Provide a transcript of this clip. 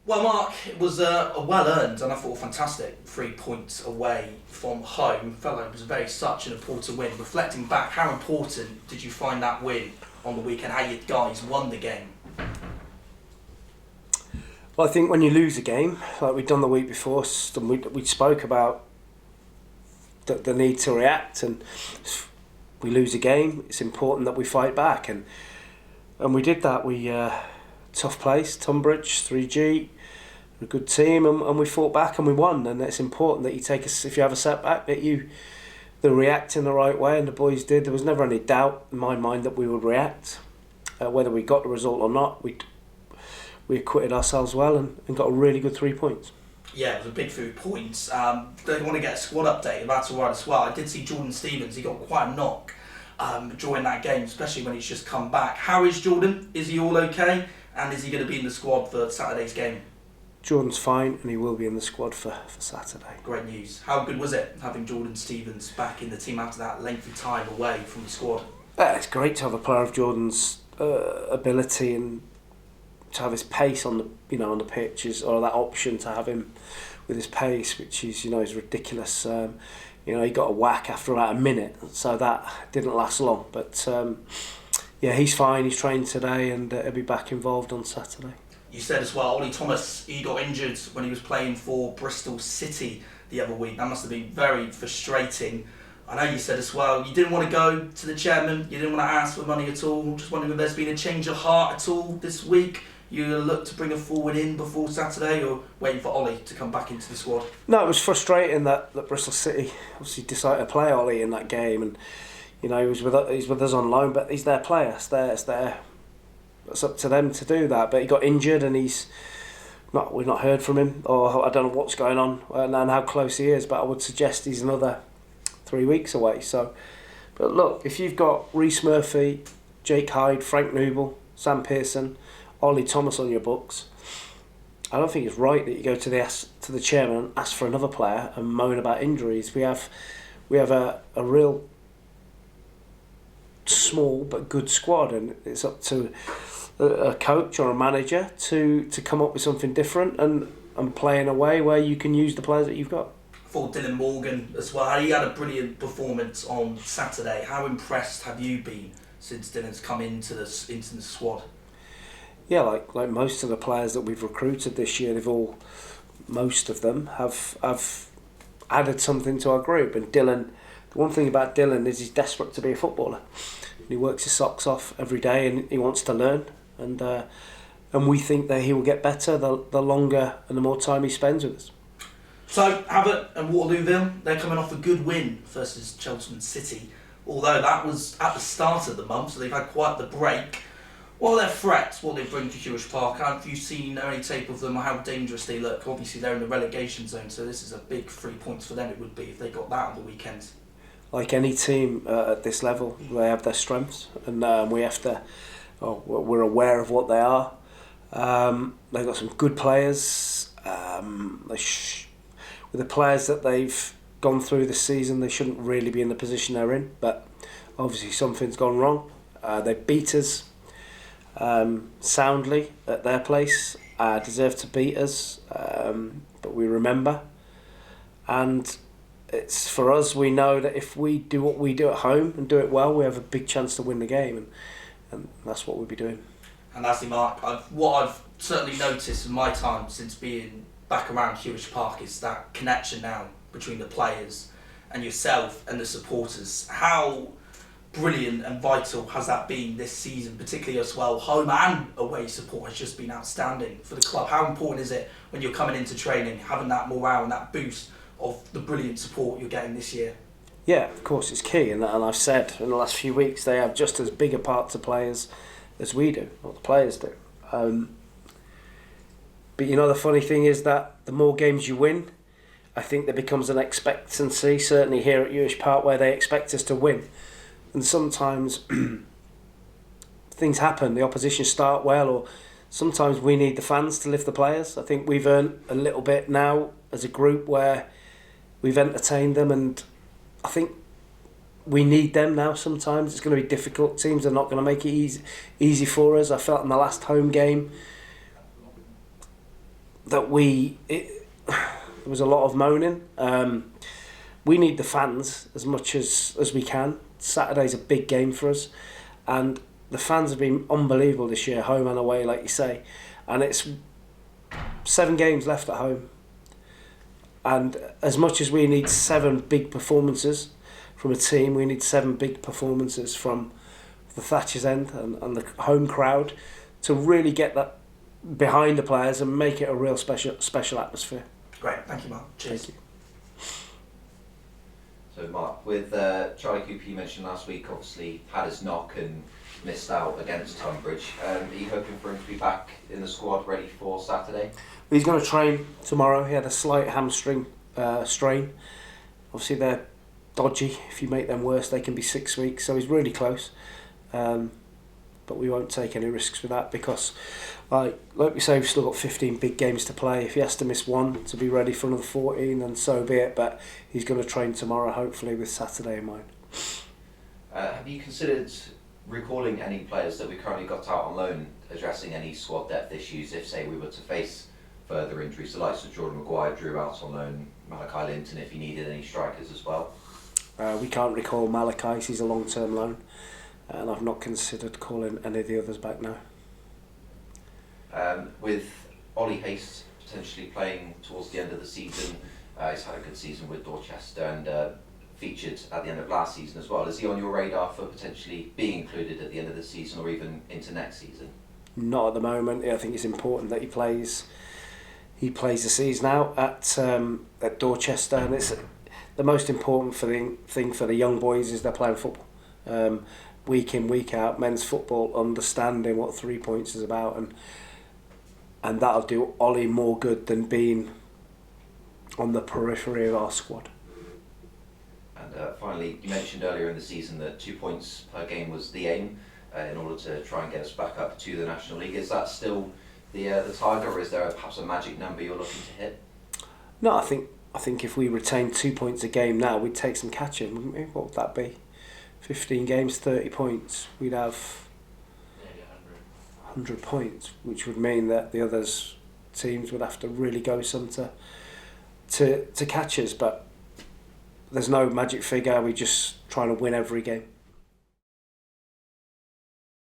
Well, Mark, it was a well-earned and I thought fantastic 3 points away from home. Felt like it was such an important win. Reflecting back, how important did you find that win on the weekend? How you guys won the game? Well, I think when you lose a game, like we'd done the week before, we spoke about the need to react, and if we lose a game, it's important that we fight back, and we did that. We tough place, Tunbridge, 3G, a good team, and we fought back and we won. And it's important that you take if you have a setback, that you react in the right way, and the boys did. There was never any doubt in my mind that we would react, whether we got the result or not. We acquitted ourselves well and got a really good 3 points. Yeah, it was a big 3 points. They want to get a squad update. That's all right as well. I did see Jordan Stevens. He got quite a knock during that game, especially when he's just come back. How is Jordan? Is he all okay? And is he going to be in the squad for Saturday's game? Jordan's fine, and he will be in the squad for Saturday. Great news. How good was it having Jordan Stevens back in the team after that lengthy time away from the squad? It's great to have a player of Jordan's ability and to have his pace on the pitch, or that option to have him with his pace, which is is ridiculous. He got a whack after about a minute, so that didn't last long. But he's fine. He's trained today, and he'll be back involved on Saturday. You said as well, Ollie Thomas, he got injured when he was playing for Bristol City the other week. That must have been very frustrating. I know you said as well, you didn't want to go to the chairman, you didn't want to ask for money at all. Just wondering if there's been a change of heart at all this week. You going to look to bring a forward in before Saturday, or waiting for Ollie to come back into the squad? No, it was frustrating that Bristol City obviously decided to play Ollie in that game, and he's with us on loan, but he's their player. It's up to them to do that. But he got injured, and we've not heard from him, or I don't know what's going on and how close he is. But I would suggest he's another 3 weeks away. So, but look, if you've got Rhys Murphy, Jake Hyde, Frank Nouble, Sam Pearson, Ollie Thomas on your books, I don't think it's right that you go to the chairman and ask for another player and moan about injuries. We have a real small but good squad, and it's up to a coach or a manager to come up with something different and play in a way where you can use the players that you've got. For Dylan Morgan as well, he had a brilliant performance on Saturday. How impressed have you been since Dylan's come into the squad? Yeah, like most of the players that we've recruited this year, most of them have added something to our group. And Dylan, the one thing about Dylan is he's desperate to be a footballer. He works his socks off every day, and he wants to learn. And we think that he will get better the longer and the more time he spends with us. So Havant and Waterlooville, they're coming off a good win versus Cheltenham City. Although that was at the start of the month, so they've had quite the break. What are their threats? What they bring to Hewish Park? Have you seen any tape of them or how dangerous they look? Obviously they're in the relegation zone, so this is a big 3 points for them. It would be if they got that on the weekend. Like any team at this level, they have their strengths, and we have to. We're aware of what they are. They've got some good players. With the players that they've gone through this season, they shouldn't really be in the position they're in. But obviously something's gone wrong. They beat us soundly at their place. Deserve to beat us, but we remember. And it's for us, we know that if we do what we do at home and do it well, we have a big chance to win the game, and that's what we'll be doing. And that's the Mark. What I've certainly noticed in my time since being back around Hewish Park is that connection now between the players and yourself and the supporters. How brilliant and vital has that been this season, particularly as well? Home and away support has just been outstanding for the club. How important is it when you're coming into training, having that morale and that boost of the brilliant support you're getting this year? Yeah, of course it's key, and I've said in the last few weeks they have just as big a part to players as we do, what the players do. But the funny thing is that the more games you win, I think there becomes an expectancy, certainly here at Hewish Park, where they expect us to win. And sometimes things happen, the opposition start well, or sometimes we need the fans to lift the players. I think we've earned a little bit now as a group where we've entertained them, and I think we need them now sometimes. It's going to be difficult. Teams are not going to make it easy for us. I felt in the last home game, that there was a lot of moaning. We need the fans as much as we can. Saturday's a big game for us, and the fans have been unbelievable this year, home and away, like you say. And it's 7 games left at home. And as much as we need 7 big performances from a team, we need 7 big performances from the Thatcher's End and the home crowd to really get that behind the players and make it a real special atmosphere. Great, thank you, Mark. Cheers. Thank you. So Mark, with Charlie Cooper, you mentioned last week, obviously had his knock and missed out against Tunbridge. Are you hoping for him to be back in the squad ready for Saturday? He's going to train tomorrow. He had a slight hamstring strain. Obviously they're dodgy. If you make them worse, they can be 6 weeks. So he's really close. But we won't take any risks with that because, like we say, we've still got 15 big games to play. If he has to miss one to be ready for another 14, then so be it. But he's going to train tomorrow, hopefully with Saturday in mind. Have you considered recalling any players that we currently got out on loan, addressing any squad depth issues if, say, we were to face further injuries? The likes of Jordan Maguire, Drew out on loan, Malachi Linton if you needed any strikers as well. We can't recall Malachi, he's a long-term loan. And I've not considered calling any of the others back now. With Ollie Hayes potentially playing towards the end of the season, he's had a good season with Dorchester and featured at the end of last season as well. Is he on your radar for potentially being included at the end of the season or even into next season? Not at the moment. I think it's important that he plays the season out at Dorchester, and it's the most important thing for the young boys is they're playing football. Week in, week out, men's football, understanding what 3 points is about, and that'll do Ollie more good than being on the periphery of our squad. And finally, you mentioned earlier in the season that 2 points per game was the aim in order to try and get us back up to the National League. Is that still the target, or is there perhaps a magic number you're looking to hit? No, I think if we retain 2 points a game now, we'd take some catching, wouldn't we? What would that be? 15 games, 30 points, we'd have 100 points, which would mean that the others teams would have to really go some to catch us. But there's no magic figure, we're just trying to win every game.